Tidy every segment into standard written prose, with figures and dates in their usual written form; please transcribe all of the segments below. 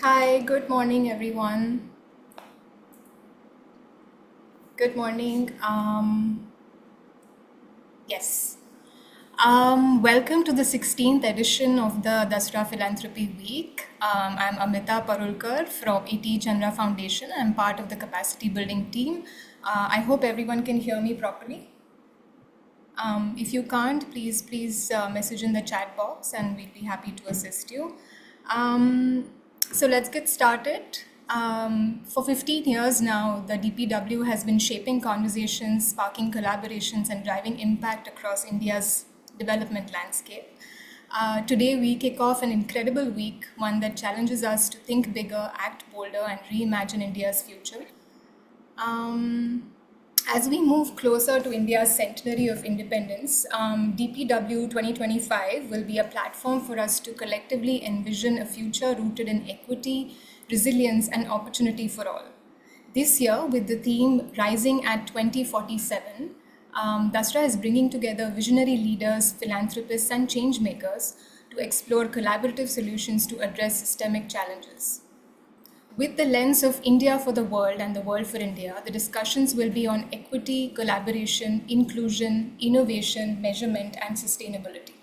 Hi, good morning, everyone. Good morning. Yes. Welcome to the 16th edition of the Dasra Philanthropy Week. I'm Amita Parulkar from Chandra Foundation. I'm part of the capacity building team. I hope everyone can hear me properly. If you can't, please message in the chat box and we'll be happy to assist you. So let's get started. For 15 years now, the DPW has been shaping conversations, sparking collaborations, and driving impact across India's development landscape. Today, we kick off an incredible week, one that challenges us to think bigger, act bolder, and reimagine India's future. Um, as we move closer to India's centenary of independence, DPW 2025 will be a platform for us to collectively envision a future rooted in equity, resilience, and opportunity for all. This year, with the theme Rising at 2047, Dasra is bringing together visionary leaders, philanthropists, and change makers to explore collaborative solutions to address systemic challenges. With the lens of India for the world and the world for India, the discussions will be on equity, collaboration, inclusion, innovation, measurement, and sustainability.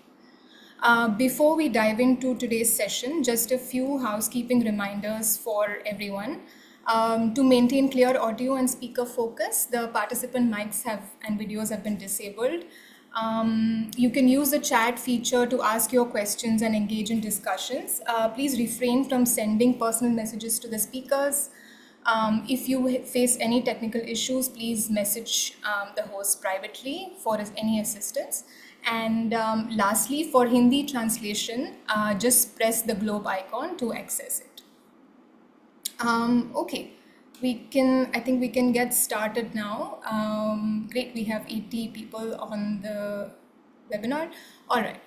Before we dive into today's session, just a few housekeeping reminders for everyone. To maintain clear audio and speaker focus, the participant mics and videos have been disabled. You can use the chat feature to ask your questions and engage in discussions. Please refrain from sending personal messages to the speakers. If you face any technical issues, please message the host privately for any assistance. And lastly, for Hindi translation, just press the globe icon to access it. Okay, I think we can get started now. Great, we have 80 people on the webinar. All right.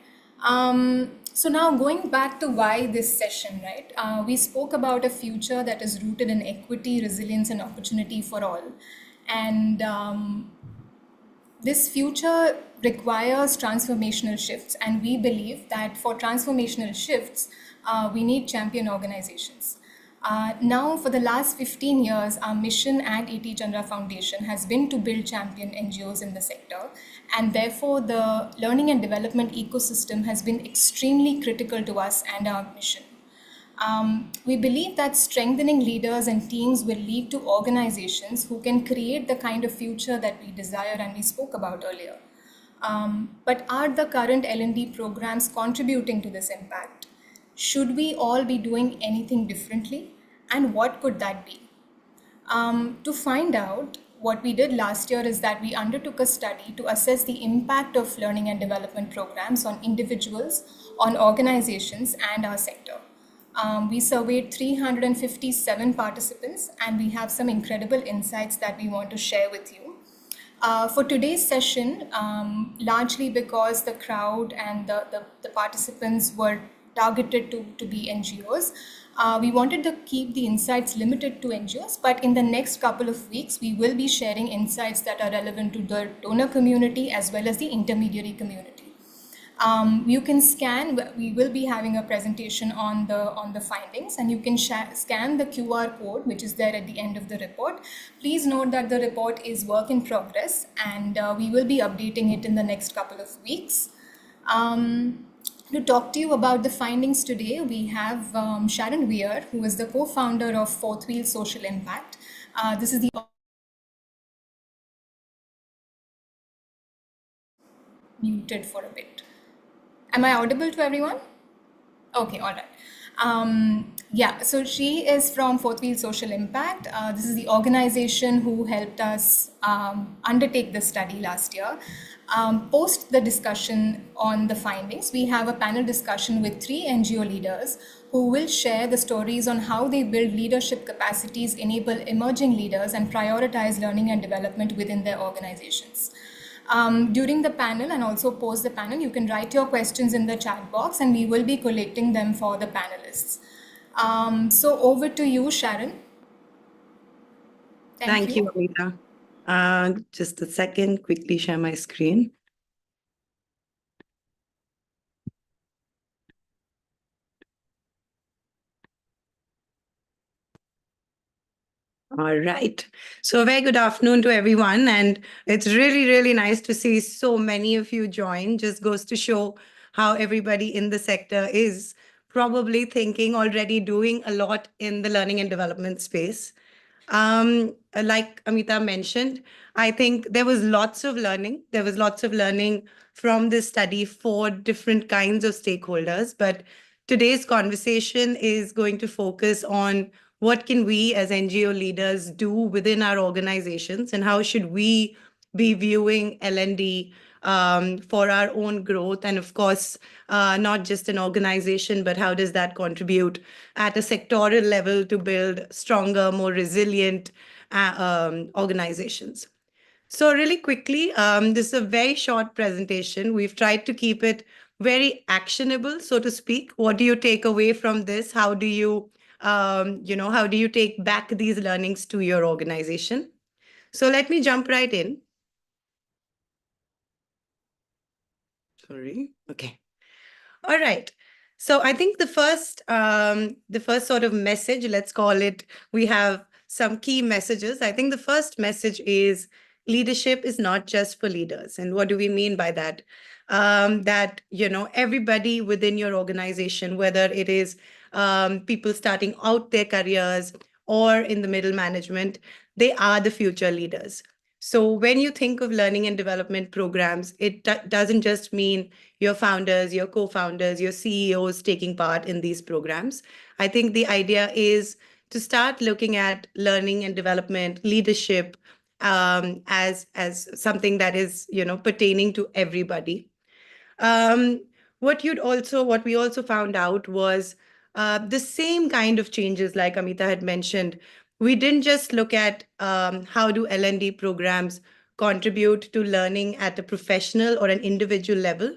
So now going back to why this session, right? We spoke about a future that is rooted in equity, resilience, and opportunity for all. And this future requires transformational shifts, and we believe that for transformational shifts, we need champion organizations. Now, for the last 15 years, our mission at A.T. Chandra Foundation has been to build champion NGOs in the sector, and therefore the learning and development ecosystem has been extremely critical to us and our mission. We believe that strengthening leaders and teams will lead to organizations who can create the kind of future that we desire and we spoke about earlier. But are the current L&D programs contributing to this impact? Should we all be doing anything differently? And what could that be? To find out, what we did last year is that we undertook a study to assess the impact of learning and development programs on individuals, on organizations, and our sector. We surveyed 357 participants, and we have some incredible insights that we want to share with you. For today's session, largely because the crowd and the participants were targeted to be NGOs, we wanted to keep the insights limited to NGOs, but in the next couple of weeks, we will be sharing insights that are relevant to the donor community as well as the intermediary community. You can scan, we will be having a presentation on the findings, and you can scan the QR code, which is there at the end of the report. Please note that the report is work in progress, and we will be updating it in the next couple of weeks. To talk to you about the findings today, we have Sharon Weir, who is the co-founder of Fourth Wheel Social Impact. This is the muted for a bit. Am I audible to everyone? Okay, all right. Yeah, so she is from Fourth Wheel Social Impact. This is the organization who helped us undertake this study last year. Post the discussion on the findings, we have a panel discussion with 3 NGO leaders who will share the stories on how they build leadership capacities, enable emerging leaders, and prioritize learning and development within their organizations. During the panel and also post the panel, you can write your questions in the chat box and we will be collecting them for the panelists. So over to you, Sharon. Thank you, Amita. Just a second, quickly share my screen. All right. So, a very good afternoon to everyone. And it's really, really nice to see so many of you join. Just goes to show how everybody in the sector is probably thinking, already doing a lot in the learning and development space. Like Amita mentioned, I think there was lots of learning. There was lots of learning from this study for different kinds of stakeholders. But today's conversation is going to focus on what can we as NGO leaders do within our organizations and how should we be viewing L&D for our own growth and of course not just an organization, but how does that contribute at a sectoral level to build stronger, more resilient organizations. So really quickly, this is a very short presentation. We've tried to keep it very actionable, so to speak. What do you take away from this? How do you, how do you take back these learnings to your organization? So let me jump right in. Sorry. Okay. All right. So I think the first sort of message, let's call it, we have some key messages. I think the first message is leadership is not just for leaders. And what do we mean by that? That, everybody within your organization, whether it is people starting out their careers or in the middle management, they are the future leaders. So when you think of learning and development programs, it doesn't just mean your founders, your co-founders, your CEOs taking part in these programs. I think the idea is to start looking at learning and development, leadership as something that is pertaining to everybody. Um, what we also found out was the same kind of changes, like Amita had mentioned. We didn't just look at how do L&D programs contribute to learning at a professional or an individual level.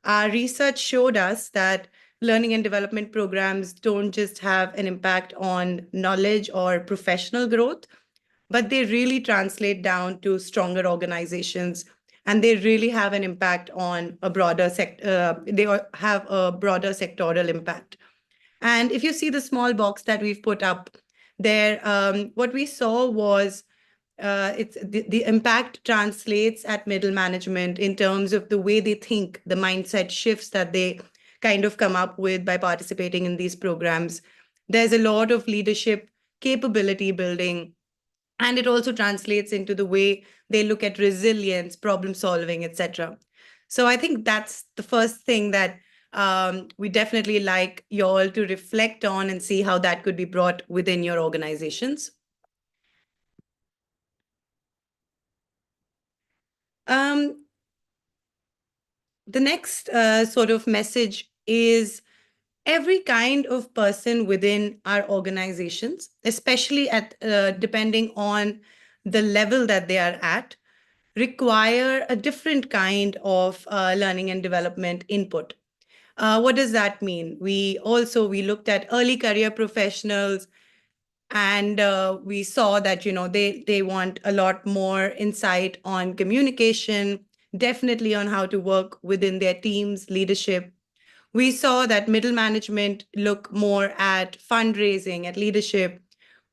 Our research showed us that learning and development programs don't just have an impact on knowledge or professional growth, but they really translate down to stronger organizations and they really have an impact on a broader sector. Have a broader sectoral impact. And if you see the small box that we've put up there, what we saw was it's the impact translates at middle management in terms of the way they think, the mindset shifts that they kind of come up with by participating in these programs. There's a lot of leadership capability building, and it also translates into the way they look at resilience, problem solving, etc. So I think that's the first thing that we definitely like you all to reflect on and see how that could be brought within your organizations. The next sort of message is every kind of person within our organizations, especially at depending on the level that they are at, require a different kind of learning and development input. What does that mean? We looked at early career professionals, and we saw that they want a lot more insight on communication, definitely on how to work within their teams, leadership. We saw that middle management look more at fundraising, at leadership,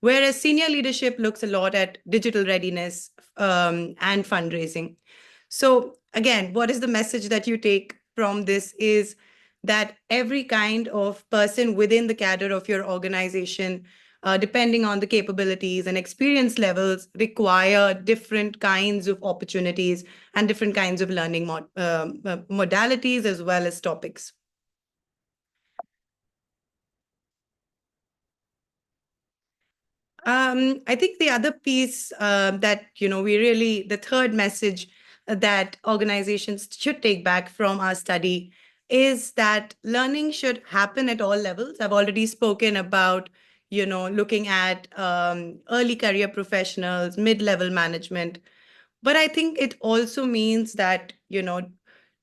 whereas senior leadership looks a lot at digital readiness and fundraising. So again, what is the message that you take from this is that every kind of person within the cadre of your organization, depending on the capabilities and experience levels, require different kinds of opportunities and different kinds of learning modalities as well as topics. I think the other piece that, the third message that organizations should take back from our study is that learning should happen at all levels. I've already spoken about, looking at early career professionals, mid-level management. But I think it also means that,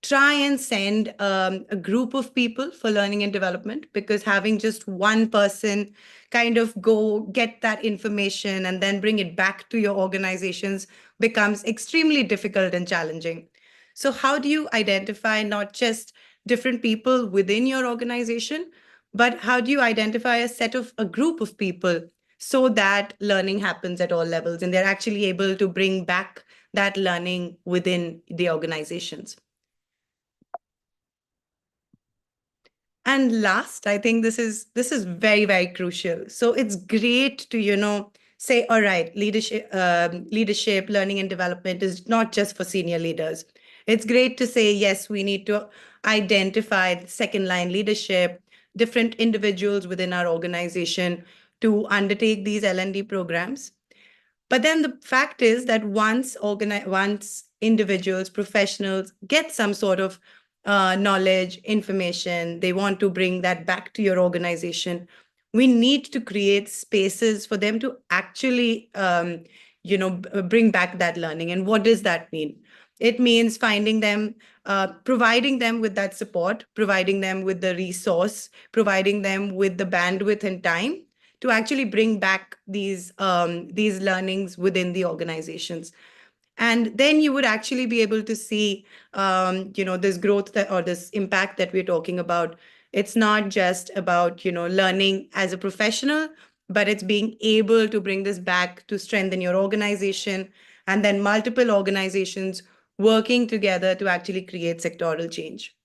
try and send a group of people for learning and development, because having just one person kind of go get that information and then bring it back to your organizations becomes extremely difficult and challenging. So how do you identify not just different people within your organization, but how do you identify a group of people so that learning happens at all levels and they're actually able to bring back that learning within the organizations. And last, I think this is very, very crucial. So it's great to, say, all right, leadership, learning and development is not just for senior leaders. It's great to say, yes, we need to identify second line leadership, different individuals within our organization to undertake these L&D programs. But then the fact is that once individuals, professionals get some sort of knowledge, information, they want to bring that back to your organization. We need to create spaces for them to actually, bring back that learning. And what does that mean? It means finding them, providing them with that support, providing them with the resource, providing them with the bandwidth and time to actually bring back these learnings within the organizations. And then you would actually be able to see this growth or this impact that we're talking about. It's not just about learning as a professional, but it's being able to bring this back to strengthen your organization, and then multiple organizations working together to actually create sectoral change.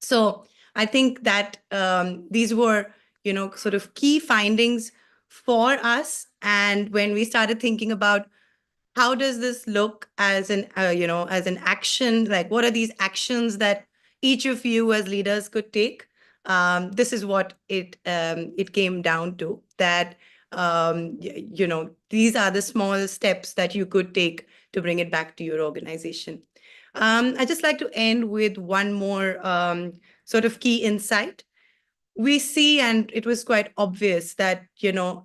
So I think that these were, sort of key findings for us. And when we started thinking about how does this look as as an action, like what are these actions that each of you as leaders could take? This is what it came down to, that these are the small steps that you could take to bring it back to your organization. I just like to end with one more sort of key insight. We see, and it was quite obvious that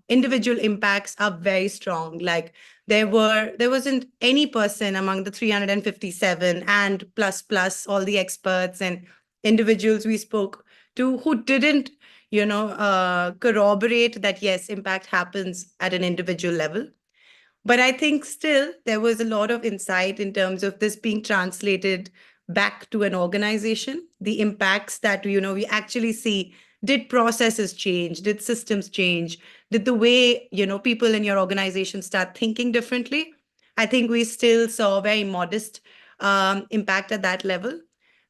individual impacts are very strong. Like there wasn't any person among the 357 and plus all the experts and individuals we spoke to who didn't corroborate that yes, impact happens at an individual level. But I think still there was a lot of insight in terms of this being translated back to an organization, the impacts that we actually see. Did processes change? Did systems change? Did the way people in your organization start thinking differently? I think we still saw a very modest impact at that level.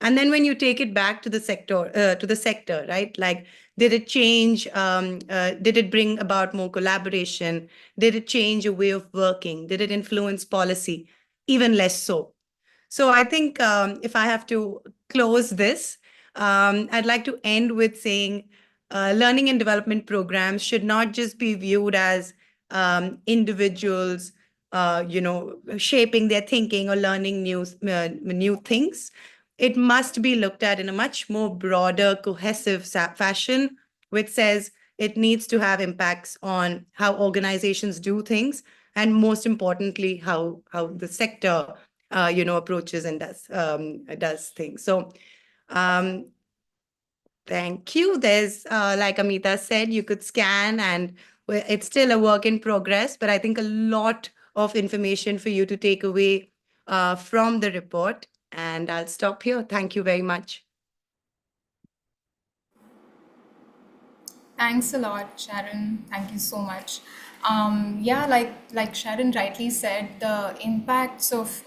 And then when you take it back to the sector, right? Like, did it change? Did it bring about more collaboration? Did it change a way of working? Did it influence policy? Even less so. So I think if I have to close this, I'd like to end with saying learning and development programs should not just be viewed as individuals, shaping their thinking or learning new things. It must be looked at in a much more broader, cohesive fashion, which says it needs to have impacts on how organizations do things, and most importantly, how the sector approaches and does things. So thank you. There's like Amita said, you could scan, and it's still a work in progress, but I think a lot of information for you to take away from the report. And I'll stop here. Thank you very much. Thanks a lot, Sharon. Thank you so much. Yeah, like Sharon rightly said, the impacts of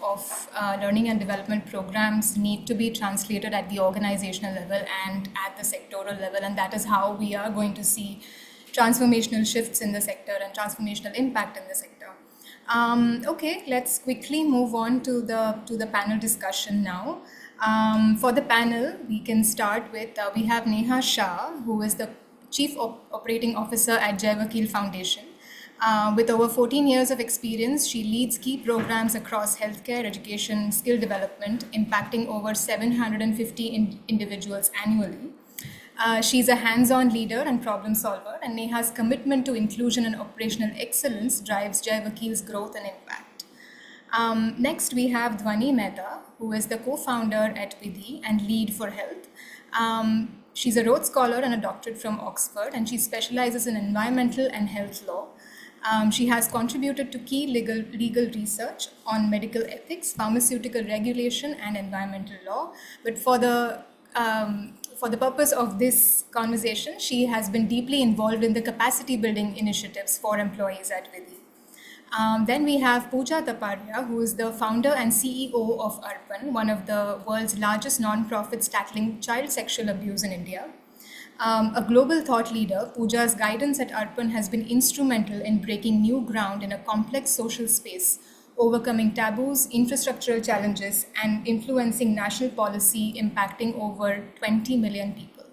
learning and development programs need to be translated at the organizational level and at the sectoral level, and that is how we are going to see transformational shifts in the sector and transformational impact in the sector. Okay, let's quickly move on to the panel discussion now. For the panel, we can start with we have Neha Shah, who is the Chief Operating Officer at Jai Vakil Foundation. With over 14 years of experience, she leads key programs across healthcare, education, skill development, impacting over 750 individuals annually. She's a hands-on leader and problem solver, and Neha's commitment to inclusion and operational excellence drives Jai Vakil's growth and impact. Next, we have Dhwani Mehta, who is the co-founder at Vidhi and lead for health. She's a Rhodes Scholar and a doctorate from Oxford, and she specializes in environmental and health law. She has contributed to key legal research on medical ethics, pharmaceutical regulation, and environmental law. But for for the purpose of this conversation, she has been deeply involved in the capacity building initiatives for employees at Vidhi. Then we have Pooja Taparia, who is the founder and CEO of Arpan, one of the world's largest non-profits tackling child sexual abuse in India. A global thought leader, Pooja's guidance at Arpan has been instrumental in breaking new ground in a complex social space, overcoming taboos, infrastructural challenges, and influencing national policy impacting over 20 million people.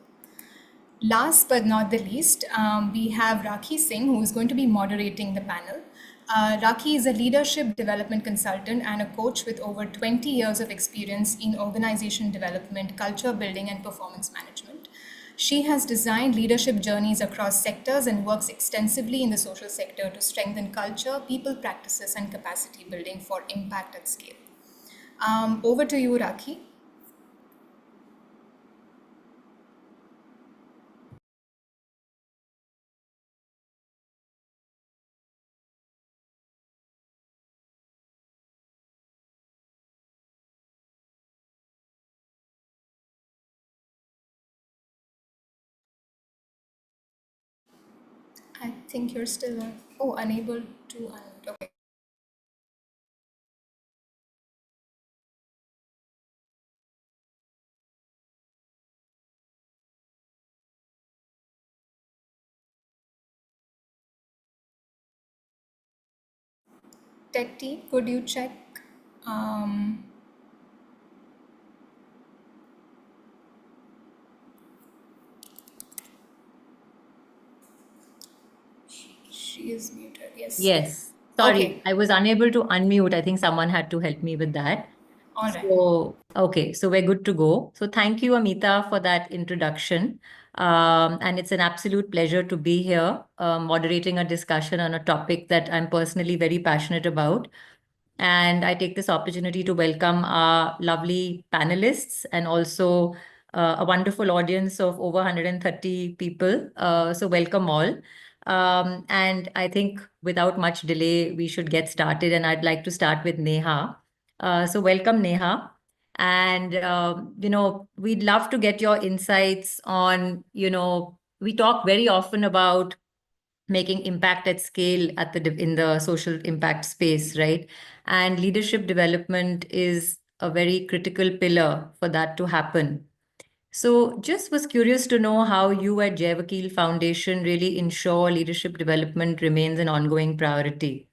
Last but not the least, we have Rakhi Singh, who is going to be moderating the panel. Rakhi is a leadership development consultant and a coach with over 20 years of experience in organization development, culture building, and performance management. She has designed leadership journeys across sectors and works extensively in the social sector to strengthen culture, people practices, and capacity building for impact at scale. Over to you, Rakhi. I think you're still unable to unmute. Okay. Tech team, could you check? Um, she is muted. Yes. Yes. Okay. Sorry, I was unable to unmute. I think someone had to help me with that. All right. Okay, so we're good to go. So thank you, Amita, for that introduction. And it's an absolute pleasure to be here, moderating a discussion on a topic that I'm personally very passionate about. And I take this opportunity to welcome our lovely panelists and also a wonderful audience of over 130 people. So welcome all. And I think without much delay, we should get started. And I'd like to start with Neha. So welcome, Neha. And, we'd love to get your insights on, we talk very often about making impact at scale in the social impact space, right? And leadership development is a very critical pillar for that to happen. So just was curious to know how you at Jai Vakil Foundation really ensure leadership development remains an ongoing priority.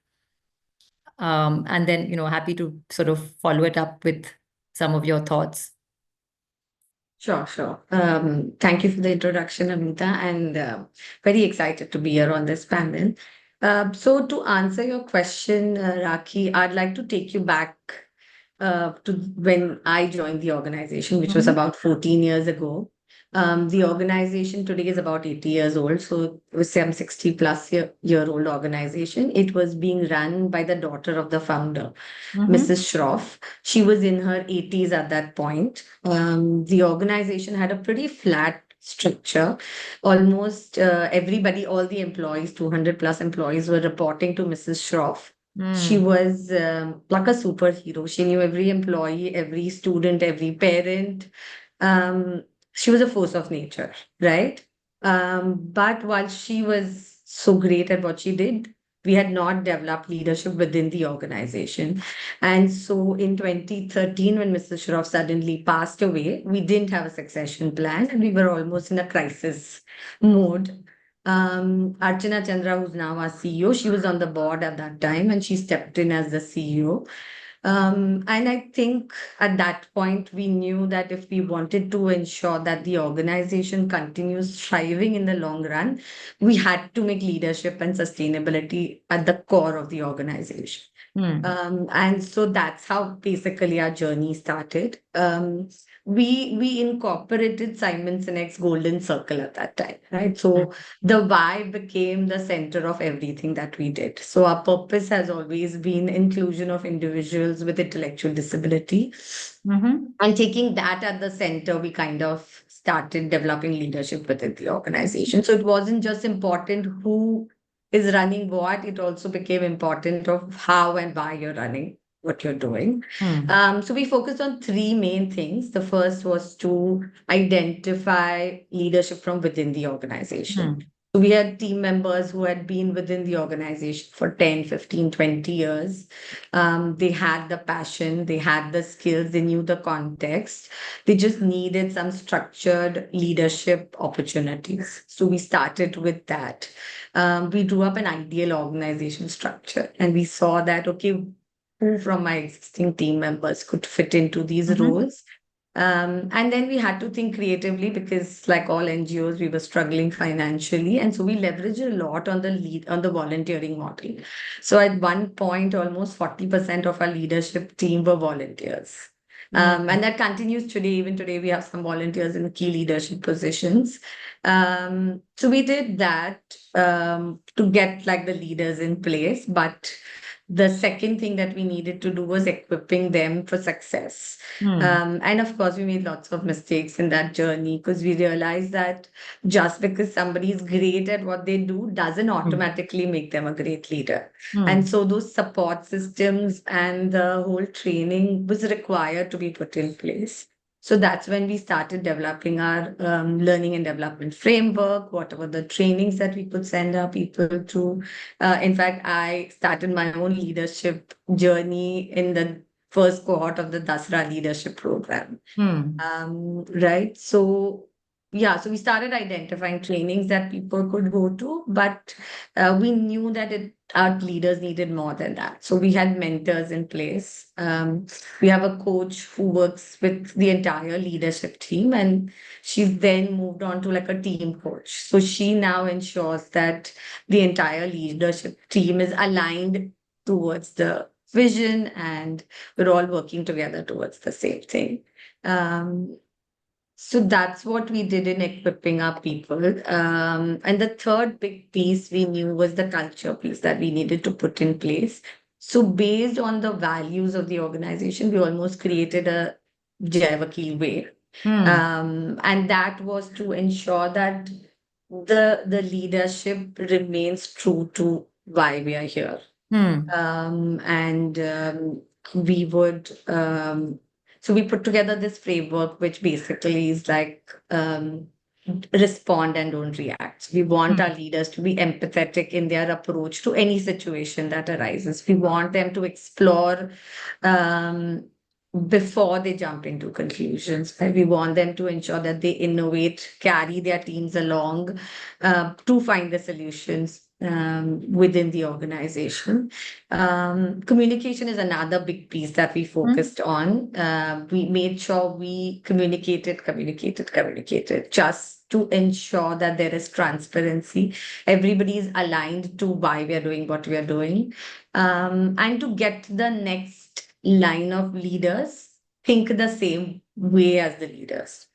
And then, happy to sort of follow it up with some of your thoughts. Sure, sure. Thank you for the introduction, Amita, and very excited to be here on this panel. So, to answer your question, Rakhi, I'd like to take you back to when I joined the organization, which was Mhm. about 14 years ago. The organization today is about 80 years old, so it was some 60 plus year old organization. It was being run by the daughter of the founder, Mhm. Mrs. Shroff. She was in her 80s at that point. The organization had a pretty flat structure. Almost everybody, all the employees, 200 plus employees, were reporting to Mrs. Shroff. She Mm. was like a superhero. She knew every employee, every student, every parent. Um, she was a force of nature, right? But while she was so great at what she did, we had not developed leadership within the organization. And so in 2013, when Mr. Shroff suddenly passed away, we didn't have a succession plan and we were almost in a crisis mode. Archana Chandra, who's now our CEO, she was on the board at that time and she stepped in as the CEO. And I think at that point, we knew that if we wanted to ensure that the organization continues thriving in the long run, we had to make leadership and sustainability at the core of the organization. And so that's how basically our journey started. We incorporated Simon Sinek's Golden Circle at that time, right? So the why became the center of everything that we did. So our purpose has always been inclusion of individuals with intellectual disability. Mhm. And taking that at the center, we kind of started developing leadership within the organization. So it wasn't just important who is running what, it also became important of how and why you're running what you're doing. Hmm. So we focused on three main things. The first was to identify leadership from within the organization. Hmm. So we had team members who had been within the organization for 10, 15, 20 years. They had the passion, they had the skills, they knew the context. They just needed some structured leadership opportunities. So we started with that. We drew up an ideal organization structure and we saw that, okay, who from my existing team members could fit into these Mhm. roles. And then we had to think creatively because, like all NGOs, we were struggling financially, and so we leveraged a lot on the volunteering model. So at one point, almost 40% of our leadership team were volunteers. Hmm. And that continues today. Even today, we have some volunteers in key leadership positions. So we did that to get like the leaders in place. But the second thing that we needed to do was equipping them for success. Hmm. And of course, we made lots of mistakes in that journey because we realized that just because somebody is great at what they do doesn't Hmm. automatically make them a great leader. Hmm. And so those support systems and the whole training was required to be put in place. So that's when we started developing our learning and development framework, whatever the trainings that we could send our people to. In fact, I started my own leadership journey in the first cohort of the Dasra leadership program. Hmm. Right. So, yeah, so we started identifying trainings that people could go to, but we knew that our leaders needed more than that. So we had mentors in place. We have a coach who works with the entire leadership team, and she's then moved on to like a team coach. So she now ensures that the entire leadership team is aligned towards the vision and we're all working together towards the same thing. Um, so that's what we did in equipping our people. And the third big piece we knew was the culture piece that we needed to put in place. So based on the values of the organization, we almost created a Jaiva way. Hmm. And that was to ensure that the leadership remains true to why we are here. Hmm. And we would so we put together this framework which basically is like respond and don't react. We want our Hmm. leaders to be empathetic in their approach to any situation that arises. We want them to explore um, before they jump into conclusions. And we want them to ensure that they innovate, carry their teams along to find the solutions within the organization. Communication is another big piece that we Hmm. focused on. We made sure we communicated, just to ensure that there is transparency. Everybody is aligned to why we are doing what we are doing. And to get the next line of leaders think the same way as the leaders,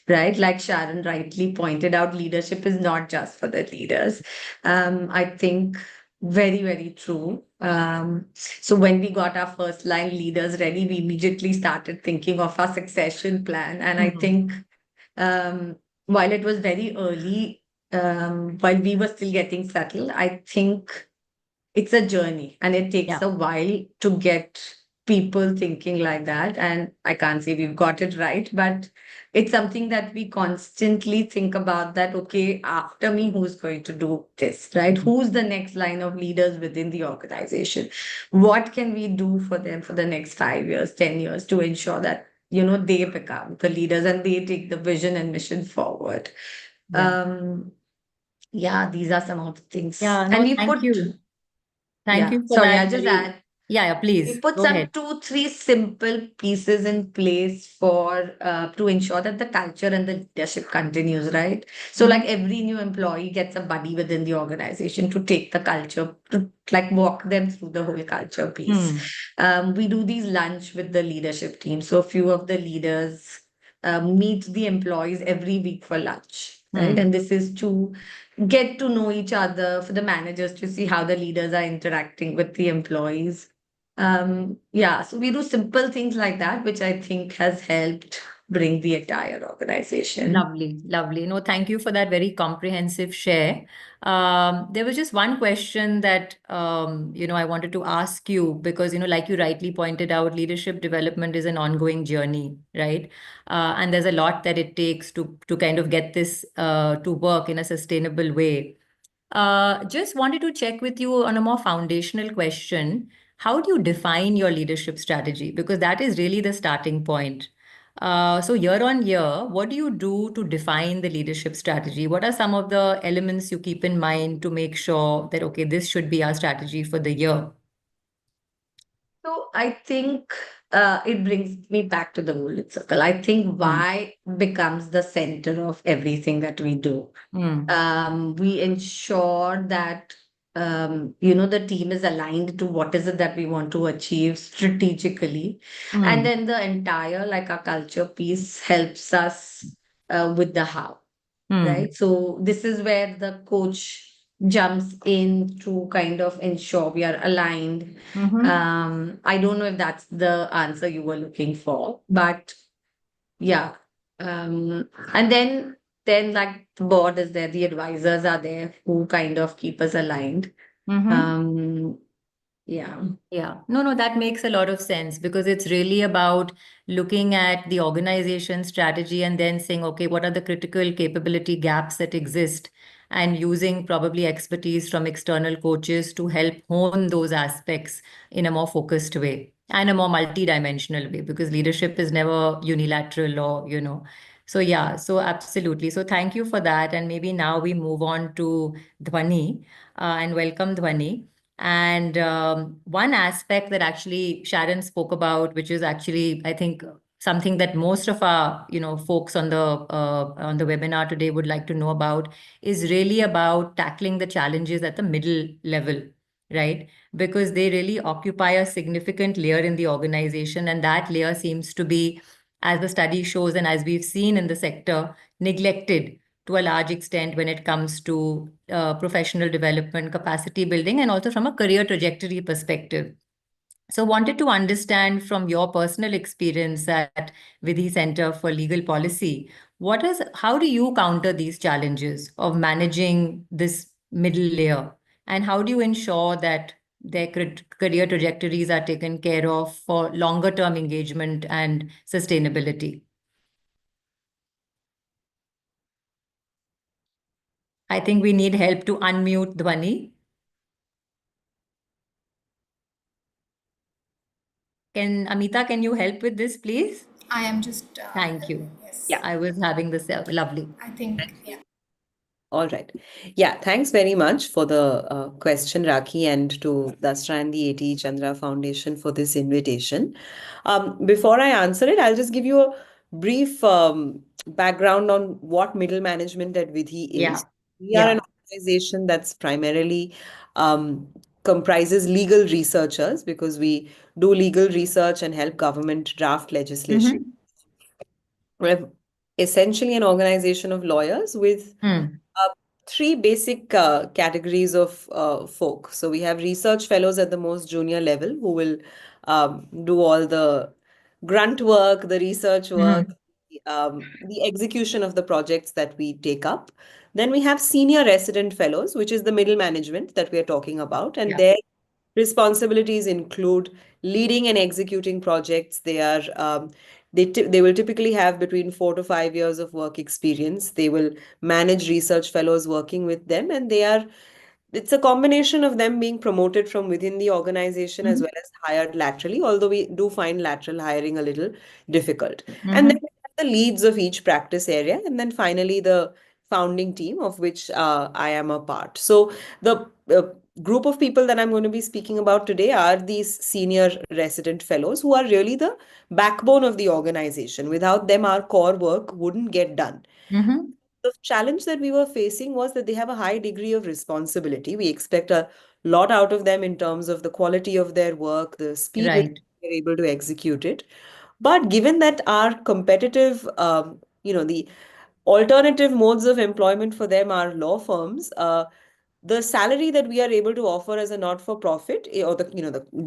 right? Like Sharon rightly pointed out, leadership is not just for the leaders. I think very, very true. So when we got our first line leaders ready, we immediately started thinking of our succession plan. And I Hmm. think um, while it was very early, while we were still getting settled, I think it's a journey and it takes Yeah. a while to get people thinking like that. And I can't say we've got it right, but it's something that we constantly think about that, okay, after me, who's going to do this, right? Hmm. Who's the next line of leaders within the organization? What can we do for them for the next 5 years, 10 years to ensure that, they become the leaders and they take the vision and mission forward? Yeah. Um, yeah, these are some of the things. Yeah. And No, we thank put you. Thank yeah, you for sorry, that I'll just very. add. Yeah. Yeah. We Please put go some ahead. 2, 3 simple pieces in place for to ensure that the culture and the leadership continues, right? So, Hmm. like every new employee gets a buddy within the organization to take the culture, to like walk them through the whole culture piece. Hmm. We do these lunch with the leadership team. So, a few of the leaders meet the employees every week for lunch, right? Hmm. And this is to get to know each other, for the managers to see how the leaders are interacting with the employees. Yeah, so we do simple things like that, which I think has helped bring the entire organization. Lovely, lovely. No, thank you for that very comprehensive share. There was just one question that I wanted to ask you because like you rightly pointed out, leadership development is an ongoing journey, right? And there's a lot that it takes to kind of get this to work in a sustainable way. Just wanted to check with you on a more foundational question. How do you define your leadership strategy? Because that is really the starting point. So year on year, what do you do to define the leadership strategy? What are some of the elements you keep in mind to make sure that, okay, this should be our strategy for the year? So I think it brings me back to the golden circle. I think why becomes the center of everything that we do. Mm. We ensure that the team is aligned to what is it that we want to achieve strategically, and Mm. then the entire like our culture piece helps us with the how. Mm. Right? So this is where the coach jumps in to kind of ensure we are aligned. Mm-hmm. I don't know if that's the answer you were looking for, but yeah. And then like the board is there, the advisors are there who kind of keep us aligned. Mm-hmm. Um, yeah. Yeah, no, that makes a lot of sense because it's really about looking at the organization strategy and then saying, okay, what are the critical capability gaps that exist, and using probably expertise from external coaches to help hone those aspects in a more focused way and a more multidimensional way because leadership is never unilateral or. So, yeah, so absolutely. So, thank you for that. And maybe now we move on to Dhwani and welcome Dhwani. And one aspect that actually Sharon spoke about, which is actually, I think, something that most of our, folks on the webinar today would like to know about, is really about tackling the challenges at the middle level, right? Because they really occupy a significant layer in the organization, and that layer seems to be, as the study shows and as we've seen in the sector, neglected to a large extent when it comes to professional development, capacity building, and also from a career trajectory perspective. So, wanted to understand from your personal experience at Vidhi Center for Legal Policy, how do you counter these challenges of managing this middle layer, and how do you ensure that their career trajectories are taken care of for longer term engagement and sustainability? I think we need help to unmute Dhwani. Can you help with this, please? I am just, Thank you. yes, Yeah. I was having this lovely. I think, yeah. All right. Yeah, thanks very much for the question, Raki, and to Dasra and the AT Chandra Foundation for this invitation. Before I answer it, I'll just give you a brief background on what middle management at Vidhi Yeah. is. We are Yeah. an organization that's primarily um, comprises legal researchers because we do legal research and help government draft legislation. Mm-hmm. We're essentially an organization of lawyers with Mm. three basic categories of folk. So we have research fellows at the most junior level who will do all the grunt work, the research work, Mm-hmm. the execution of the projects that we take up. Then we have senior resident fellows, which is the middle management that we are talking about, and Yeah. their responsibilities include leading and executing projects. They will typically have between 4 to 5 years of work experience. They will manage research fellows working with them, and it's a combination of them being promoted from within the organization as Mm-hmm. well as hired laterally, although we do find lateral hiring a little difficult. And Mm-hmm. then we have the leads of each practice area, and then finally the founding team of which I am a part. So the group of people that I'm going to be speaking about today are these senior resident fellows who are really the backbone of the organization. Without them, our core work wouldn't get done. Mm-hmm. The challenge that we were facing was that they have a high degree of responsibility. We expect a lot out of them in terms of the quality of their work, the speed with which Right. they're able to execute it. But given that our competitive, the alternative modes of employment for them are law firms, the salary that we are able to offer as a not-for-profit, or the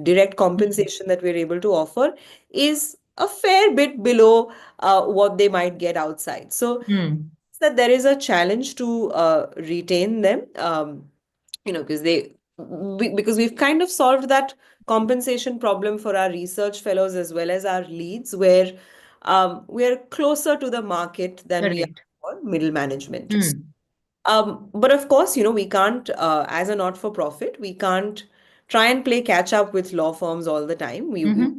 direct Mm-hmm. compensation that we're able to offer is a fair bit below what they might get outside. So Hmm. that there is a challenge to retain them, because because we've kind of solved that compensation problem for our research fellows as well as our leads, where we're closer to the market than we are Correct. for middle management. Hmm. But of course, we can't, as a not-for-profit, we can't try and play catch up with law firms all the time. We Mm-hmm.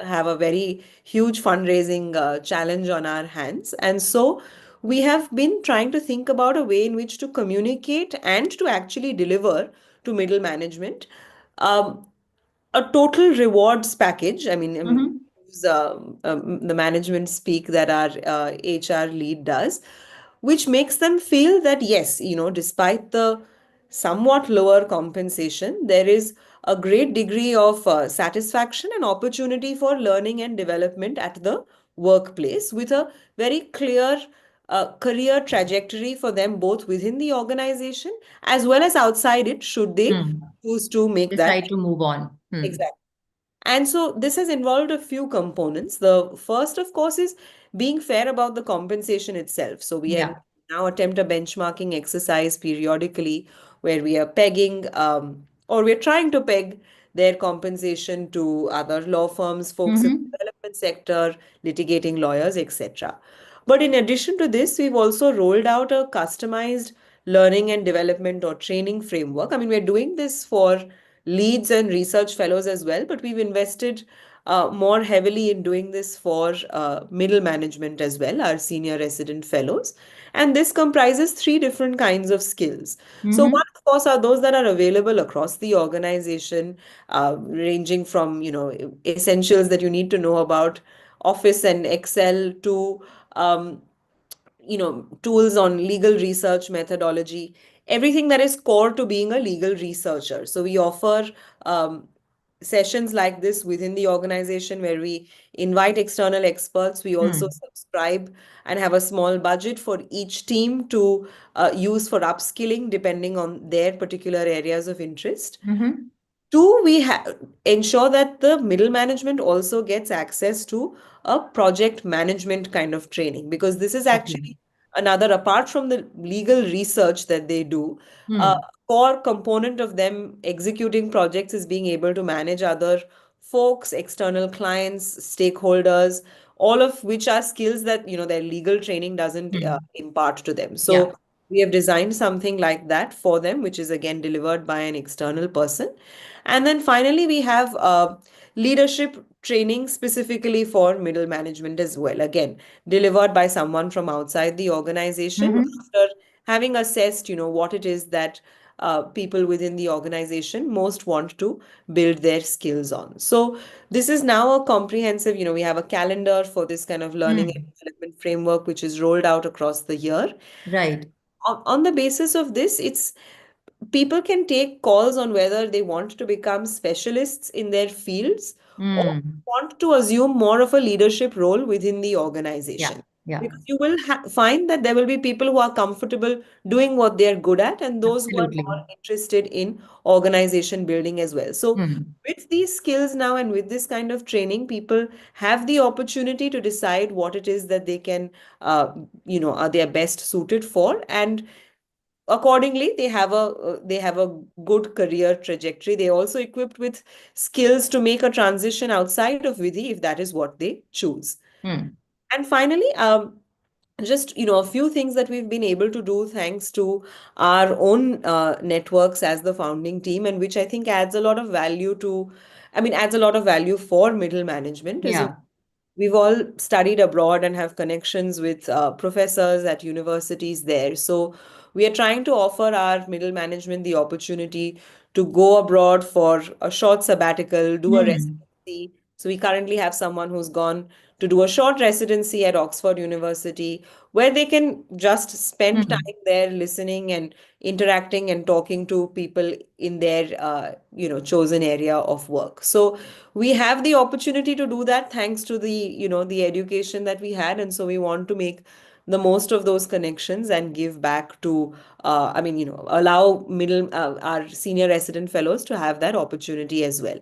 have a very huge fundraising challenge on our hands. And so we have been trying to think about a way in which to communicate and to actually deliver to middle management um, a total rewards package. I mean, Mm-hmm. use, the management speak that our HR lead does, which makes them feel that yes, despite the somewhat lower compensation, there is a great degree of satisfaction and opportunity for learning and development at the workplace, with a very clear career trajectory for them both within the organization as well as outside it, should they Hmm. choose to make that. Decide to move on. Hmm. Exactly. And so this has involved a few components. The first, of course, is being fair about the compensation itself. So we Yeah. now attempt a benchmarking exercise periodically where we are pegging, or we're trying to peg their compensation to other law firms, folks in Mm-hmm. the development sector, litigating lawyers, etc. But in addition to this, we've also rolled out a customized learning and development or training framework. I mean, we're doing this for leads and research fellows as well, but we've invested more heavily in doing this for middle management as well, our senior resident fellows. And this comprises three different kinds of skills. So, Mm-hmm. one, of course, are those that are available across the organization, ranging from, essentials that you need to know about Office and Excel to um, tools on legal research methodology, everything that is core to being a legal researcher. So we offer um, sessions like this within the organization where we invite external experts. We also Hmm. subscribe and have a small budget for each team to use for upskilling depending on their particular areas of interest. Mm-hmm. Two, we ensure that the middle management also gets access to a project management kind of training, because this is Okay. actually another, apart from the legal research that they do, a Hmm. core component of them executing projects is being able to manage other folks, external clients, stakeholders, all of which are skills that, their legal training doesn't Hmm. impart to them. Yeah. So we have designed something like that for them, which is again delivered by an external person. And then finally, we have leadership training specifically for middle management as well. Again, delivered by someone from outside the organization Mm-hmm. after having assessed, what it is that people within the organization most want to build their skills on. So this is now a comprehensive, we have a calendar for this kind of learning and Hmm. development framework, which is rolled out across the year. Right. On the basis of this, it's people can take calls on whether they want to become specialists in their fields or Hmm. want to assume more of a leadership role within the Yeah. organization. Yeah. Because you will find that there will be people who are comfortable doing what they are good at, and those who are Absolutely. more interested in organization building as well. So, Hmm. with these skills now and with this kind of training, people have the opportunity to decide what it is that they can, are their best suited for, and accordingly they have a good career trajectory. They're also equipped with skills to make a transition outside of Vidhi if that is what they choose. Hmm. And finally, just a few things that we've been able to do thanks to our own networks as the founding team, and which I think adds a lot of value to, I mean, adds a lot of value for middle management, is Yeah. we've all studied abroad and have connections with professors at universities there. So we are trying to offer our middle management the opportunity to go abroad for a short sabbatical, do a Hmm. residency. So we currently have someone who's gone to do a short residency at Oxford University, where they can just spend Hmm. time there listening and interacting and talking to people in their chosen area of work. So we have the opportunity to do that thanks to the education that we had, and so we want to make the most of those connections and give back to allow middle our senior resident fellows to have that opportunity as well.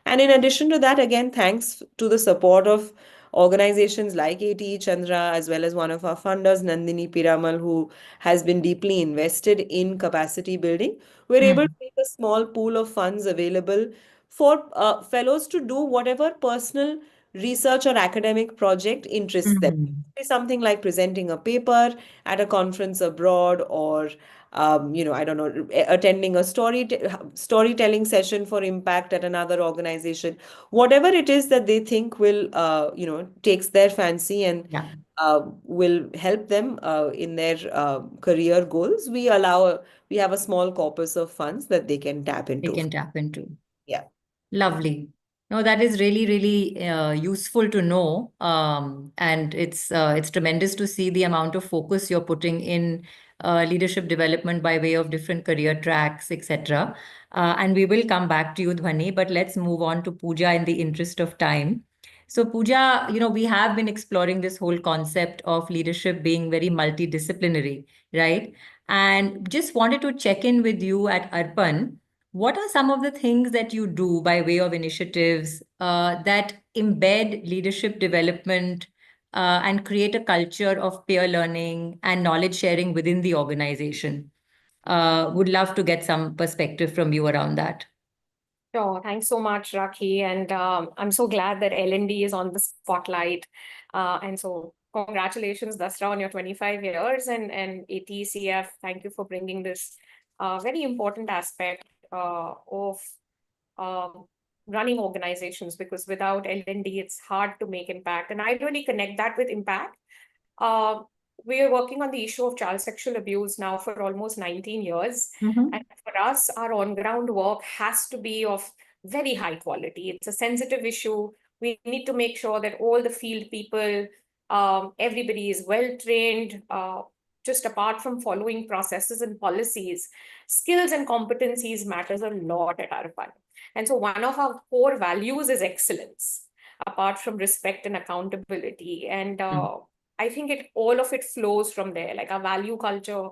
And in addition to that, again, thanks to the support of organizations like ATE Chandra, as well as one of our funders, Nandini Piramal, who has been deeply invested in capacity building, we're able to make a small pool of funds available for fellows to do whatever personal research or academic project interests them. Something like presenting a paper at a conference abroad, or I don't know, attending a storytelling session for impact at another organization. Whatever it is that they think will, takes their fancy and Yeah, will help them in their career goals. We have a small corpus of funds that they can tap they into. can tap into. Yeah. Lovely. No, that is really, really useful to know. And it's tremendous to see the amount of focus you're putting in leadership development by way of different career tracks, etc. And we will come back to you, Dhwani, but let's move on to Pooja in the interest of time. So, Pooja, we have been exploring this whole concept of leadership being very multidisciplinary, right? And just wanted to check in with you at Arpan. What are some of the things that you do by way of initiatives that embed leadership development and create a culture of peer learning and knowledge sharing within the organization? Would love to get some perspective from you around that. Sure. Thanks so much, Rakhi. And I'm so glad that L&D is on the spotlight. And so congratulations, Dasra, on your 25 years. And ATECF, thank you for bringing this very important aspect of running organizations, because without L&D, it's hard to make impact. And I really connect that with impact. We are working on the issue of child sexual abuse now for almost 19 years. And for us, our on-ground work has to be of very high quality. It's a sensitive issue. We need to make sure that all the field people, everybody is well-trained. Just apart from following processes and policies, skills and competencies matters a lot at Arpan. And so one of our core values is excellence, apart from respect and accountability. And I think all of it flows from there. Like, our value culture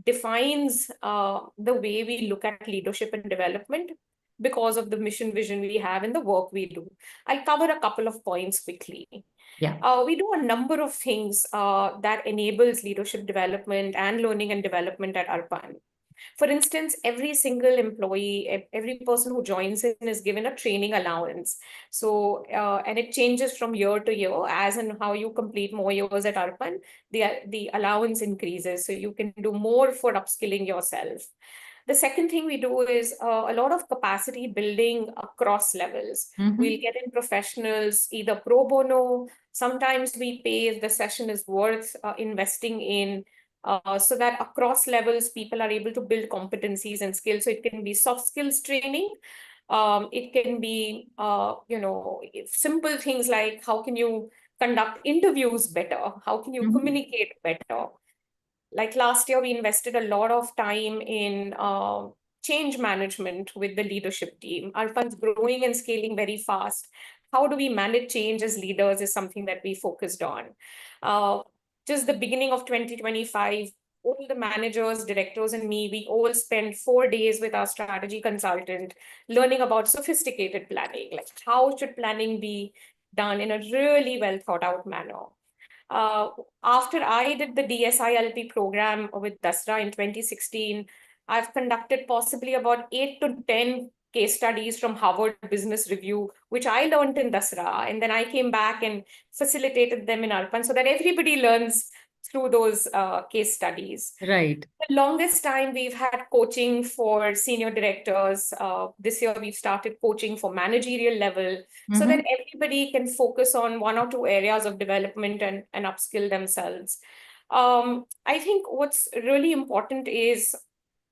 defines the way we look at leadership and development because of the mission vision we have in the work we do. I'll cover a couple of points quickly. Yeah. We do a number of things that enables leadership development and learning and development at Arpan. For instance, every single employee, every person who joins in is given a training allowance. So, and it changes from year to year, as in how you complete more years at Arpan, the allowance increases. So you can do more for upskilling yourself. The second thing we do is a lot of capacity building across levels. We'll get in professionals, either pro bono. Sometimes we pay if the session is worth investing in. So that across levels, people are able to build competencies and skills. So it can be soft skills training. It can be, simple things like how can you conduct interviews better? How can you communicate better? Like last year, we invested a lot of time in change management with the leadership team. Our fund's growing and scaling very fast. How do we manage change as leaders is something that we focused on. Just the beginning of 2025, all the managers, directors, and me, we all spent 4 days with our strategy consultant learning about sophisticated planning, like how should planning be done in a really well thought out manner. After I did the DSILP program with Dasra in 2016, I've conducted possibly about 8 to 10 case studies from Harvard Business Review, which I learned in Dasra. And then I came back and facilitated them in Arpan so that everybody learns through those case studies. Right. The longest time we've had coaching for senior directors. This year we've started coaching for managerial level so that everybody can focus on 1 or 2 areas of development and upskill themselves. I think what's really important is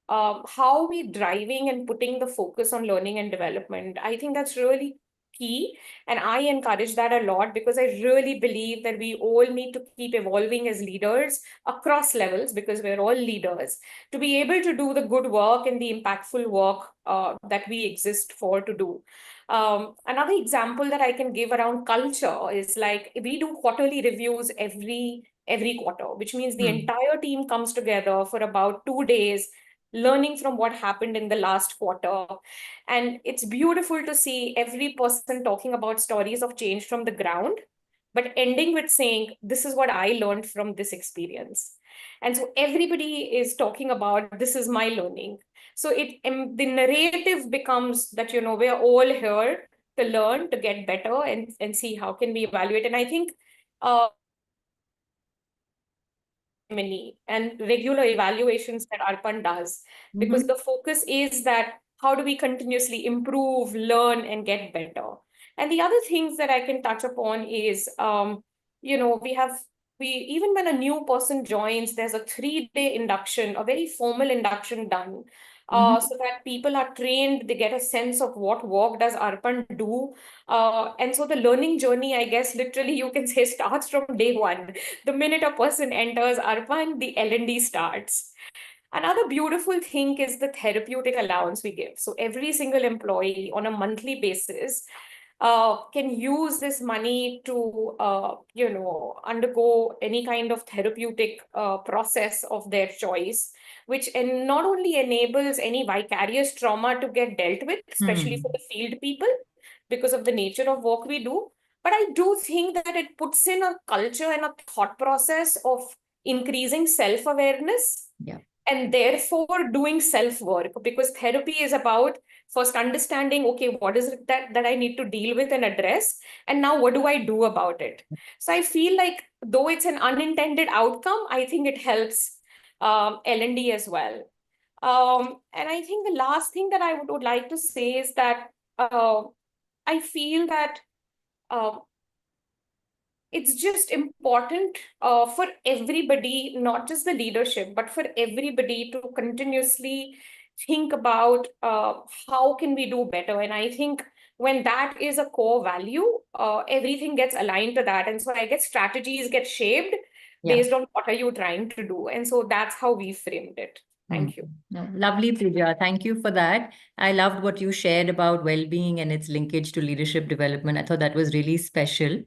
how we driving and putting the focus on learning and development. I think that's really key. And I encourage that a lot because I really believe that we all need to keep evolving as leaders across levels, because we're all leaders, to be able to do the good work and the impactful work that we exist for to do. Another example that I can give around culture is like we do quarterly reviews every quarter, which means the entire team comes together for about 2 days, learning from what happened in the last quarter. And it's beautiful to see every person talking about stories of change from the ground, but ending with saying, this is what I learned from this experience. And so everybody is talking about, this is my learning. So the narrative becomes that, we're all here to learn, to get better, and see how can we evaluate. And I think and regular evaluations that ARPAN does, because the focus is that how do we continuously improve, learn, and get better. And the other things that I can touch upon is, we even when a new person joins, there's a 3-day induction, a very formal induction done, so that people are trained, they get a sense of what work does ARPAN do. And so the learning journey, I guess, literally you can say starts from day one. The minute a person enters ARPAN, the L&D starts. Another beautiful thing is the therapeutic allowance we give. So every single employee on a monthly basis can use this money to, undergo any kind of therapeutic process of their choice, which not only enables any vicarious trauma to get dealt with, especially for the field people, because of the nature of work we do, but I do think that it puts in a culture and a thought process of increasing self-awareness. Yeah. And therefore doing self-work, because therapy is about first understanding, okay, what is it that I need to deal with and address, and now what do I do about it? So I feel like though it's an unintended outcome, I think it helps L&D as well. And I think the last thing that I would like to say is that I feel that it's just important for everybody, not just the leadership, but for everybody to continuously think about how can we do better. And I think when that is a core value, everything gets aligned to that. And so I guess strategies get shaped based on what are you trying to do. And so that's how we framed it. Thank you. No, lovely, Pooja. Thank you for that. I loved what you shared about well-being and its linkage to leadership development. I thought that was really special.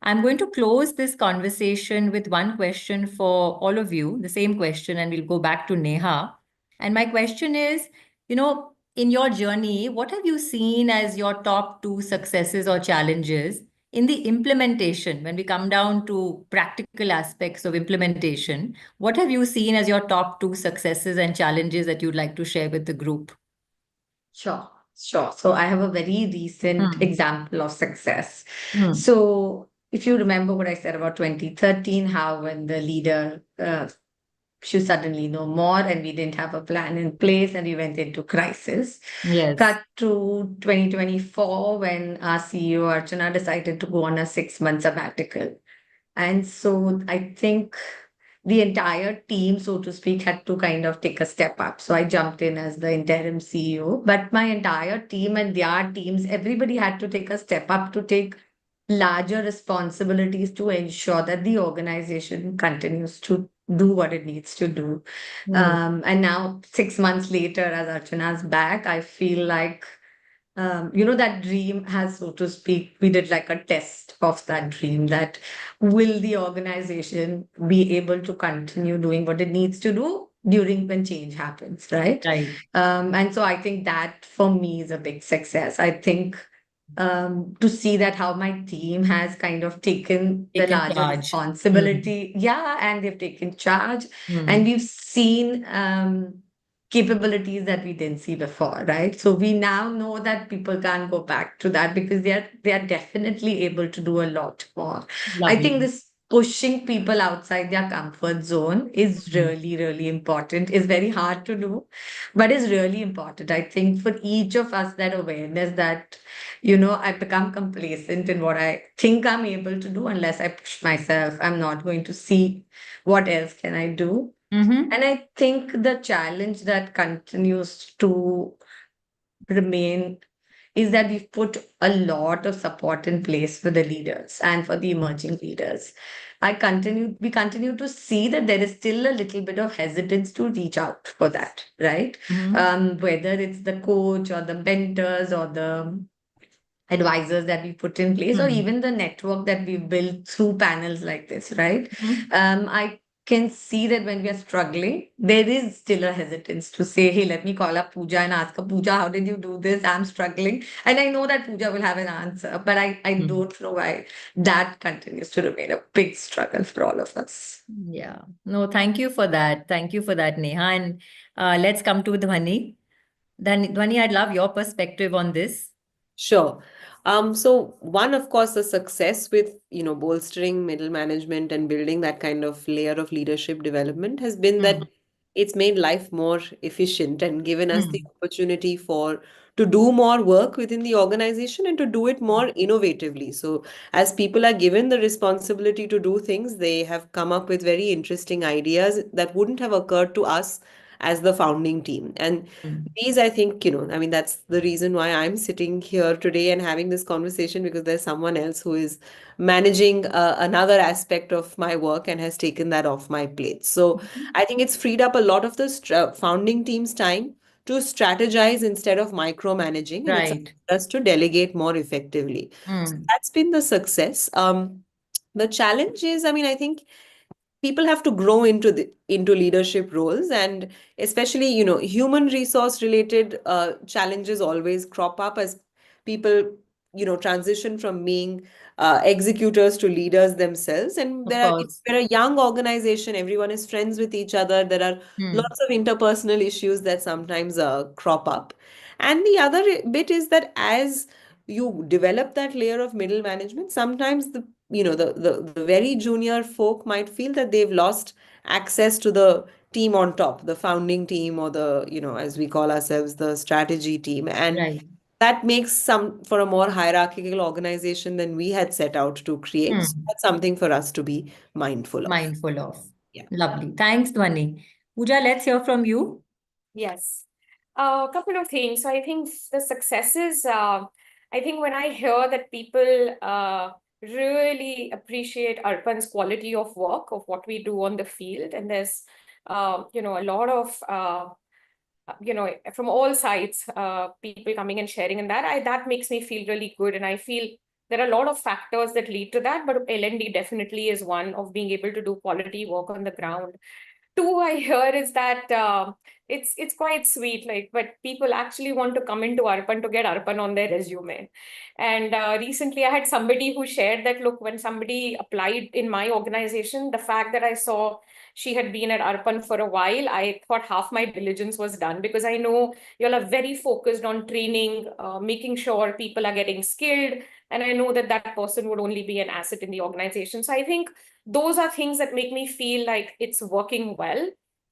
I'm going to close this conversation with one question for all of you, the same question, and we'll go back to Neha. And my question is, in your journey, what have you seen as your top 2 successes or challenges in the implementation? When we come down to practical aspects of implementation, what have you seen as your top 2 successes and challenges that you'd like to share with the group? Sure. So I have a very recent example of success. Hmm. So if you remember what I said about 2013, how when the leader, she suddenly no more and we didn't have a plan in place and we went into crisis. Yes. Cut to 2024 when our CEO Archana decided to go on a 6-month sabbatical. And so I think the entire team, so to speak, had to kind of take a step up. So I jumped in as the interim CEO, but my entire team and their teams, everybody had to take a step up to take larger responsibilities to ensure that the organization continues to do what it needs to do. And now 6 months later, as Archana's back, I feel like that dream has, so to speak, we did like a test of that dream, that will the organization be able to continue doing what it needs to do during when change happens, right? Right. And so I think that for me is a big success. I think to see that how my team has kind of taken the larger charge. responsibility. Yeah, and they've taken charge. And we've seen capabilities that we didn't see before, right? So we now know that people can't go back to that because they are definitely able to do a lot more. I think this pushing people outside their comfort zone is really, really important. It's very hard to do, but is really important. I think for each of us, that awareness that, I become complacent in what I think I'm able to do. Unless I push myself, I'm not going to see what else can I do. And I think the challenge that continues to remain is that we've put a lot of support in place for the leaders and for the emerging leaders. We continue to see that there is still a little bit of hesitance to reach out for that, right? Whether it's the coach or the mentors or the advisors that we put in place, or even the network that we built through panels like this, right? I can see that when we are struggling, there is still a hesitance to say, hey, let me call up Pooja and ask her, Pooja, how did you do this? I'm struggling. And I know that Pooja will have an answer, but I don't know why that continues to remain a big struggle for all of us. Yeah. No, thank you for that. Thank you for that, Neha. And let's come to Dhwani. Then, Dhwani, I'd love your perspective on this. Sure. So one, of course, the success with, bolstering middle management and building that kind of layer of leadership development has been that it's made life more efficient and given us the opportunity to do more work within the organization and to do it more innovatively. So as people are given the responsibility to do things, they have come up with very interesting ideas that wouldn't have occurred to us as the founding team. And these, I think, I mean, that's the reason why I'm sitting here today and having this conversation, because there's someone else who is managing another aspect of my work and has taken that off my plate. So I think it's freed up a lot of the founding team's time to strategize instead of micromanaging, and it's Right. allowed us to delegate more effectively. So that's been the success. The challenge is, I mean, I think people have to grow into leadership roles, and especially human resource related challenges always crop up as people transition from being executors to leaders themselves. And Of course. we're a young organization, everyone is friends with each other, there are lots of interpersonal issues that sometimes crop up. And the other bit is that as you develop that layer of middle management, sometimes the very junior folk might feel that they've lost access to the team on top, the founding team, or the, as we call ourselves, the strategy team. And Right. that makes some for a more hierarchical organization than we had set out to create. So that's something for us to be mindful of. Mindful of. Yeah. Lovely. Thanks, Dhwani. Pooja, let's hear from you. Yes. A couple of things. So I think the successes, I think when I hear that people really appreciate Arpan's quality of work, of what we do on the field, and there's, a lot of, from all sides, people coming and sharing, and that makes me feel really good. And I feel there are a lot of factors that lead to that, but L&D definitely is one, of being able to do quality work on the ground. Two, I hear is that it's quite sweet, like, but people actually want to come into Arpan to get Arpan on their resume. And recently I had somebody who shared that, look, when somebody applied in my organization, the fact that I saw she had been at Arpan for a while, I thought half my diligence was done, because I know you all are very focused on training, making sure people are getting skilled. And I know that that person would only be an asset in the organization. So I think those are things that make me feel like it's working well.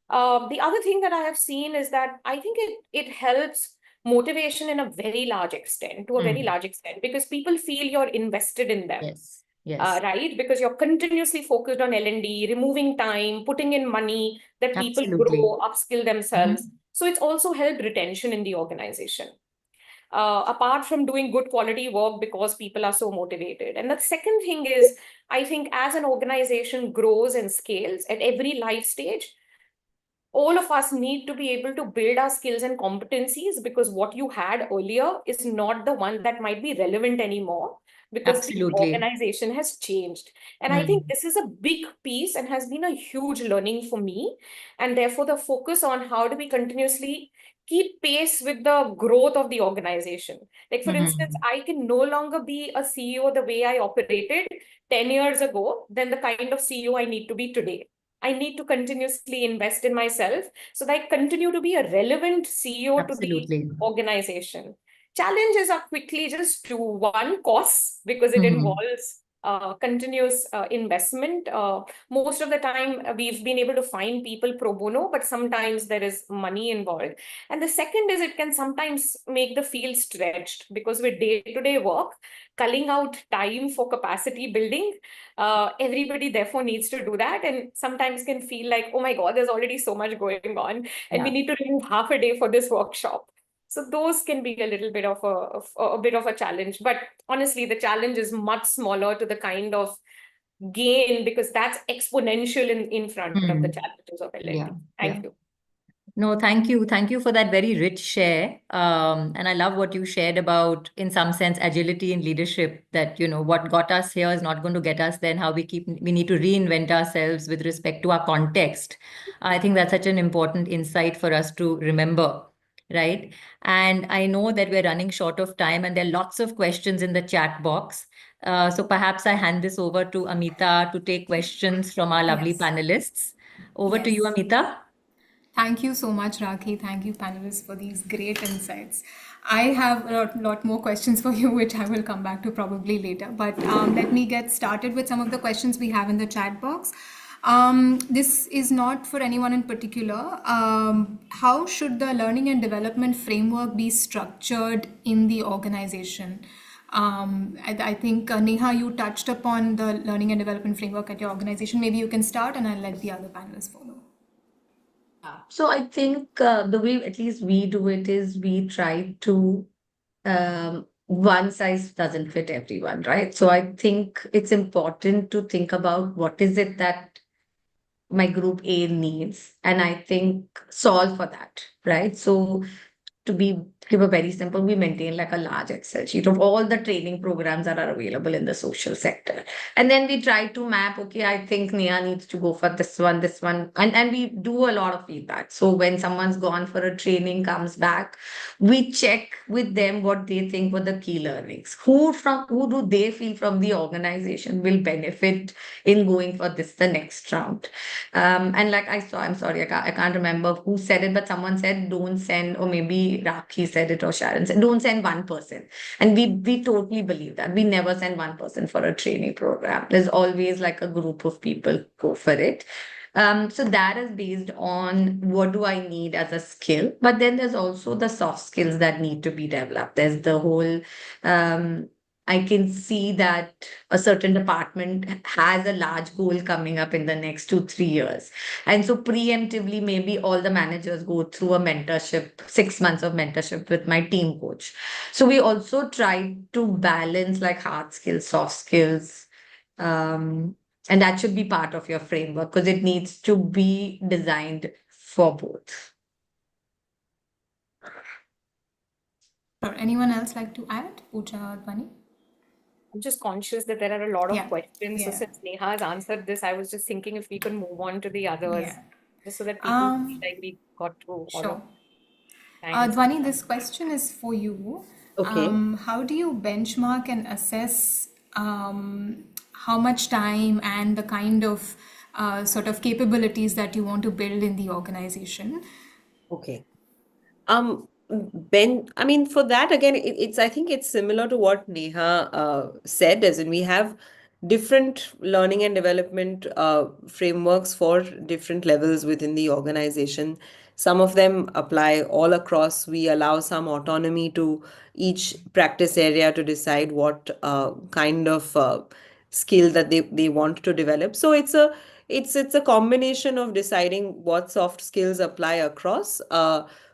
The other thing that I have seen is that I think it helps motivation in a very large extent, to a very large extent, because people feel you're invested in them. Yes. Yes. Right? Because you're continuously focused on L&D, removing time, putting in money, that people Absolutely. grow, upskill themselves. So it's also helped retention in the organization. Apart from doing good quality work because people are so motivated. And the second thing is, I think as an organization grows and scales at every life stage, all of us need to be able to build our skills and competencies, because what you had earlier is not the one that might be relevant anymore, because the Absolutely. organization has changed. And I think this is a big piece and has been a huge learning for me. And therefore, the focus on how do we continuously keep pace with the growth of the organization. Like, for instance, I can no longer be a CEO the way I operated 10 years ago than the kind of CEO I need to be today. I need to continuously invest in myself so that I continue to be a relevant CEO Absolutely. to the organization. Challenges are quickly just two. One, costs, because it involves continuous investment. Most of the time, we've been able to find people pro bono, but sometimes there is money involved. And the second is, it can sometimes make the field stretched, because with day-to-day work, culling out time for capacity building, everybody therefore needs to do that, and sometimes can feel like, oh my God, there's already so much going on, and we need to remove half a day for this workshop. So those can be a little bit of a bit of a challenge. But honestly, the challenge is much smaller to the kind of gain, because that's exponential in front of the challenges of L&D. Yeah. Thank you. No, thank you. Thank you for that very rich share. And I love what you shared about, in some sense, agility in leadership, that, what got us here is not going to get us then, how we need to reinvent ourselves with respect to our context. I think that's such an important insight for us to remember, right? And I know that we're running short of time and there are lots of questions in the chat box. So perhaps I hand this over to Amita to take questions from our lovely Yes. panelists. Over to Yes. you, Amita. Thank you so much, Rakhi. Thank you, panelists, for these great insights. I have a lot more questions for you, which I will come back to probably later. But let me get started with some of the questions we have in the chat box. This is not for anyone in particular. How should the learning and development framework be structured in the organization? I think, Neha, you touched upon the learning and development framework at your organization. Maybe you can start and I'll let the other panelists follow. So I think the way at least we do it is we try to one size doesn't fit everyone, right? So I think it's important to think about what is it that my group A needs, and I think solve for that, right? So to give a very simple, we maintain like a large Excel sheet of all the training programs that are available in the social sector. And then we try to map, okay, I think Nia needs to go for this one. And we do a lot of feedback. So when someone's gone for a training, comes back, we check with them what they think were the key learnings. Who do they feel from the organization will benefit in going for this the next round? And like I'm sorry, I can't remember who said it, but someone said, don't send, or maybe Rakhi said it, or Sharon said, don't send one person. And we totally believe that. We never send one person for a training program. There's always like a group of people go for it. So that is based on what do I need as a skill, but then there's also the soft skills that need to be developed. There's the whole I can see that a certain department has a large goal coming up in the next 2-3 years. And so preemptively, maybe all the managers go through a mentorship, 6 months of mentorship with my team coach. So we also try to balance like hard skills, soft skills. And that should be part of your framework because it needs to be designed for both. Sure. Anyone else like to add? Pooja, Dhwani? I'm just conscious that there are a lot of Yeah, questions. So yeah. since Neha has answered this, I was just thinking if we could move on to the others, Yeah. just so that people feel like we got through all Sure. of. Thanks. Dhwani, this question is for you. Okay. How do you benchmark and assess how much time and the kind of sort of capabilities that you want to build in the organization? Okay. I mean, for that again, I think it's similar to what Neha said, as in we have different learning and development frameworks for different levels within the organization. Some of them apply all across. We allow some autonomy to each practice area to decide what kind of skill that they want to develop. So it's a combination of deciding what soft skills apply across,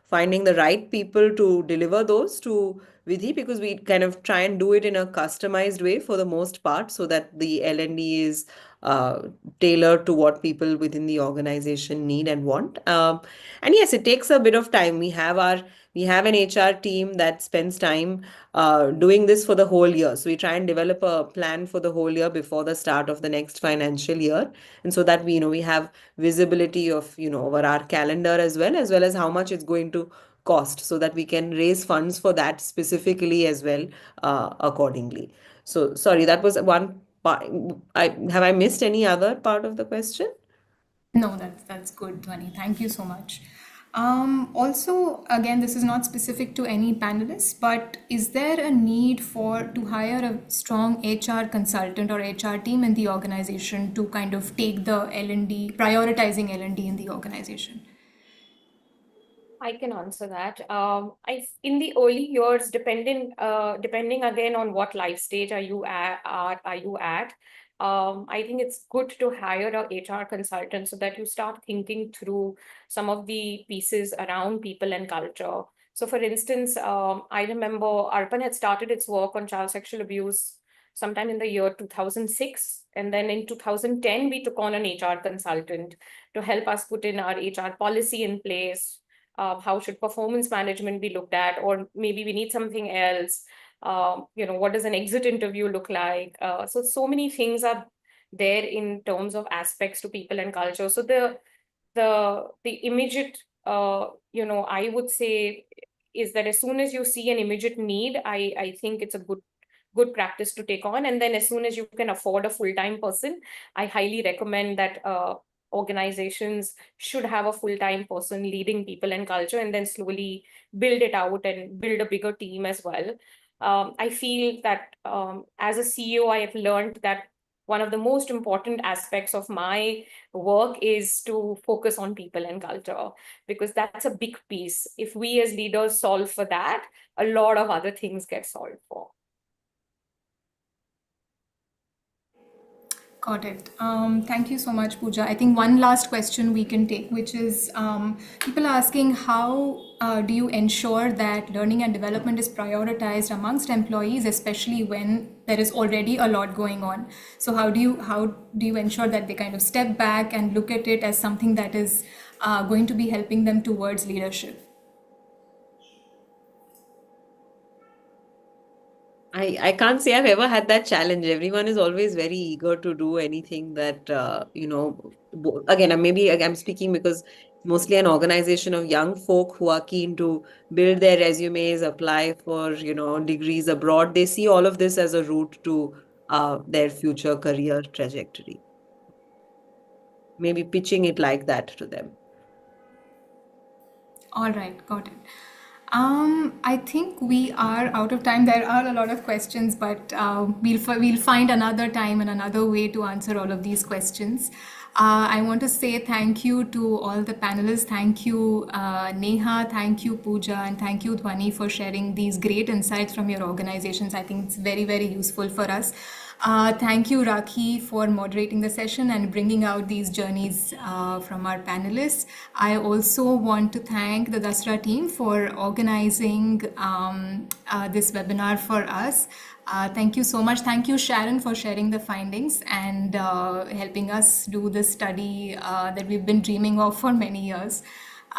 finding the right people to deliver those to Vidhi, because we kind of try and do it in a customized way for the most part, so that the L&D is tailored to what people within the organization need and want. And yes, it takes a bit of time. We have an HR team that spends time doing this for the whole year. So we try and develop a plan for the whole year before the start of the next financial year, and so that we have visibility of over our calendar, as well as how much it's going to cost, so that we can raise funds for that specifically as well, accordingly. So sorry, that was one part. Have I missed any other part of the question? No, that's good, Dhwani. Thank you so much. Also, again, this is not specific to any panelists, but is there a need to hire a strong HR consultant or HR team in the organization to kind of take the L&D, prioritizing L&D in the organization? I can answer that. In the early years, depending again on what life stage are you at, I think it's good to hire a HR consultant so that you start thinking through some of the pieces around people and culture. So for instance, I remember ARPAN had started its work on child sexual abuse sometime in the year 2006. And then in 2010, we took on an HR consultant to help us put in our HR policy in place, How should performance management be looked at? Or maybe we need something else. What does an exit interview look like? So many things are there in terms of aspects to people and culture. So the immediate, I would say, is that as soon as you see an immediate need, I think it's a good practice to take on. And then as soon as you can afford a full-time person, I highly recommend that organizations should have a full-time person leading people and culture, and then slowly build it out and build a bigger team as well. I feel that as a CEO, I have learned that one of the most important aspects of my work is to focus on people and culture, because that's a big piece. If we as leaders solve for that, a lot of other things get solved for. Got it. Thank you so much, Pooja. I think one last question we can take, which is people asking how do you ensure that learning and development is prioritized amongst employees, especially when there is already a lot going on. So how do you ensure that they kind of step back and look at it as something that is going to be helping them towards leadership? I can't say I've ever had that challenge. Everyone is always very eager to do anything that, again, I'm speaking because mostly an organization of young folk who are keen to build their resumes, apply for, degrees abroad. They see all of this as a route to their future career trajectory. Maybe pitching it like that to them. All right, got it. I think we are out of time. There are a lot of questions, but we'll find another time and another way to answer all of these questions. I want to say thank you to all the panelists. Thank you, Neha. Thank you, Pooja, and thank you, Dhwani, for sharing these great insights from your organizations. I think it's very, very useful for us. Thank you, Rakhi, for moderating the session and bringing out these journeys from our panelists. I also want to thank the Dasra team for organizing this webinar for us. Thank you so much. Thank you, Sharon, for sharing the findings and helping us do this study that we've been dreaming of for many years.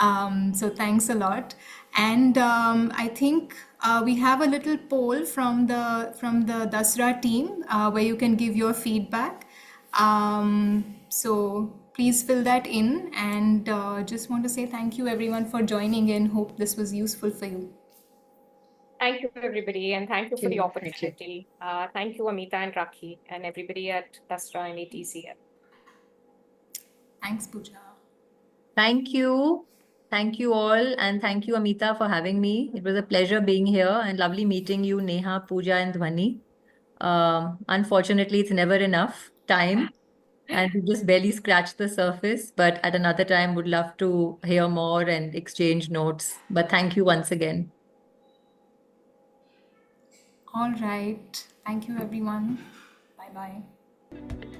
So thanks a lot. And I think we have a little poll from the Dasra team where you can give your feedback. So please fill that in, and just want to say thank you everyone for joining in. Hope this was useful for you. Thank you, everybody, and thank you for the Thank you. opportunity. Thank you, Amita and Rakhi, and everybody at Dasra and ATECF. Thanks, Pooja. Thank you. Thank you all. And thank you, Amita, for having me. It was a pleasure being here and lovely meeting you, Neha, Pooja, and Dhwani. Unfortunately, it's never enough time. And we just barely scratched the surface. But at another time, would love to hear more and exchange notes. But thank you once again. All right. Thank you, everyone. Bye bye.